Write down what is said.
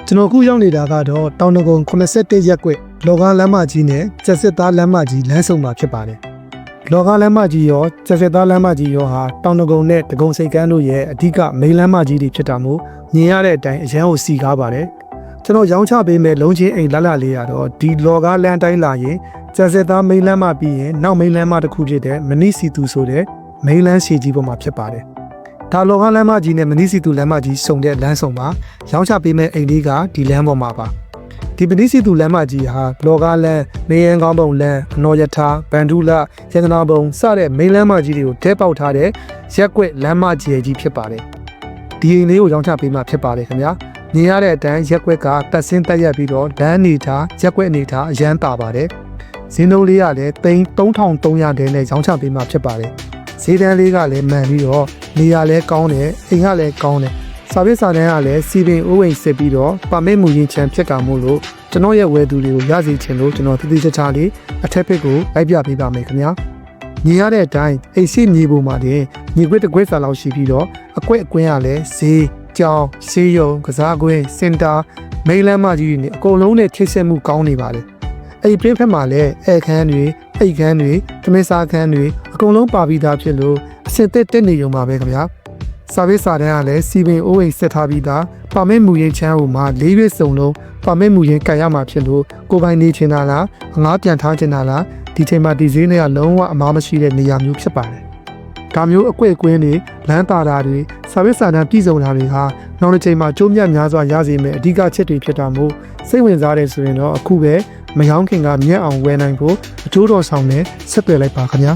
ကျွန်တော်ခုရောက်နေတာကတော့တောင်တကုံ81ရပ်ကွက်လောကလမ်းမကြီးနဲ့ကျက်စစ်သားလမ်းမကြီးလမ်းဆုံမှာဖြစ်ပါတယ်။လောကလမ်းမကြီးရောကျက်စစ်သားလမ်းမကြီးရောဟာတောင်တကုံနဲ့တကုံစိတ်ကမ်းတို့ရဲ့အဓိကမိန်းလမ်းမကြီးတွေဖြစ်တာမို့မြင်ရတဲ့အတိုင်းအရန်ကိုစီကားပါတယ်။ကျွန်တော်ရောင်းချပေးမဲ့လုံးချင်းအိမ်လတ်လေးရတော့ဒီလောကလမ်းတိုင်းလာရင်ကျက်စစ်သားမိန်းလမ်းမပြီးရင်နောက်မိန်းလမ်းမတစ်ခုဖြစ်တဲ့မနီစီတူဆိုတဲ့မိန်းလမ်းရှည်ကြီးပေါ်မှာဖြစ်ပါတယ်။ဒါလောကလမ်းမကြီးနဲ့မနီစီတူလမ်းမကြီးစုံတဲ့လမ်းဆုံမှာရောင်းချပေးမဲ့အိမ်လေးကဒီလမ်းပေါ်မှာပါဒီမနီစီတူလမ်းမကြီးဟာလောကလမ်းနေရန်ကောင်းပုံလမ်းအနော်ယထာဗန်ဒူလာရတနာပုံစတဲ့မိန်းလမ်းမကြီးတွေကိုတဲပေါက်ထားတဲ့ရက်ကွက်လမ်းမကြီးကြီးဖြစ်ပါတယ်ဒီအိမ်လေးကိုရောင်းချပေးမှဖြစ်ပါတယ်ခင်ဗျာမြင်ရတဲ့အတိုင်းရက်ကွက်ကတက်ဆင်းတက်ရက်ပြီးတော့လမ်းနေထားရက်ကွက်အနေထားအရန်တာပါတယ်ဈေးနှုန်းလေးကလည်း3300တဲနဲ့ရောင်းချပေးမှဖြစ်ပါတယ်ဈေးတန်းလေးကလည်းမှန်ပြီးတော့နေရာလည်းကောင်းတယ်အိမ်ကလည်းကောင်းတယ်စာပေးစာတန်းကလည်းစီပင်အိုးဝင်စစ်ပြီးတော့ပါမစ်မူရင်းချမ်းဖြစ်ကမို့လို့ကျွန်တော်ရဲ့ဝယ်သူတွေကိုရစီချင်လို့ကျွန်တော်တိတိကျကျလေးအထက်ဖက်ကိုလိုက်ပြပေးပါမယ်ခင်ဗျာမြင်ရတဲ့အတိုင်းအိမ်ရှိမြေပေါ်မှာတင်မြေခွက်တစ်ခွက်စာလောက်ရှိပြီးတော့အကွက်အကွင်းကလည်းဈေးကြောင်ဆေးရုံကစားကွင်းစင်တာမိန်းလမ်းမကြီးတွေနဲ့အကုန်လုံးနဲ့ထိဆက်မှုကောင်းနေပါတယ်အဲ့ဒီပြင်းဖက်မှာလည်းအဲခန်းတွေအိတ်ခန်းတွေသမင်းစားခန်းတွေအကုန်လုံးပါပြီးသားဖြစ်လို့အစင်သက်တက်နေုံပါပဲခင်ဗျာစာပေးစာတန်းကလည်းစီပင်အိုးအိမ်ဆက်ထားပြီးသားပါမစ်မူရင်းချမ်းဟိုမှာ၄ရွေ့စုံလုံးပါမစ်မူရင်းကန်ရမှာဖြစ်လို့ကိုပိုင်နေချင်တာလားအငားပြန်ထားချင်တာလားဒီချိန်မှာဒီဈေးနဲ့ကလုံးဝအမားမရှိတဲ့နေရာမျိုးဖြစ်ပါတယ်ဒါမျိုးအကွက်အကွင်းတွေလမ်းတာတာတွေစာပေးစာတန်းပြည်စုံတာတွေဟာနောက်တစ်ချိန်မှာကျိုးမြတ်များစွာရစေမယ့်အဓိကချက်တွေဖြစ်တာမို့စိတ်ဝင်စားတယ်ဆိုရင်တော့အခုပဲမယောင်းခင်ကမြက်အောင်ဝယ်နိုင်ဖို့အကျိုးတော်ဆောင်နဲ့ဆက်သွယ်လိုက်ပါခင်ဗျာ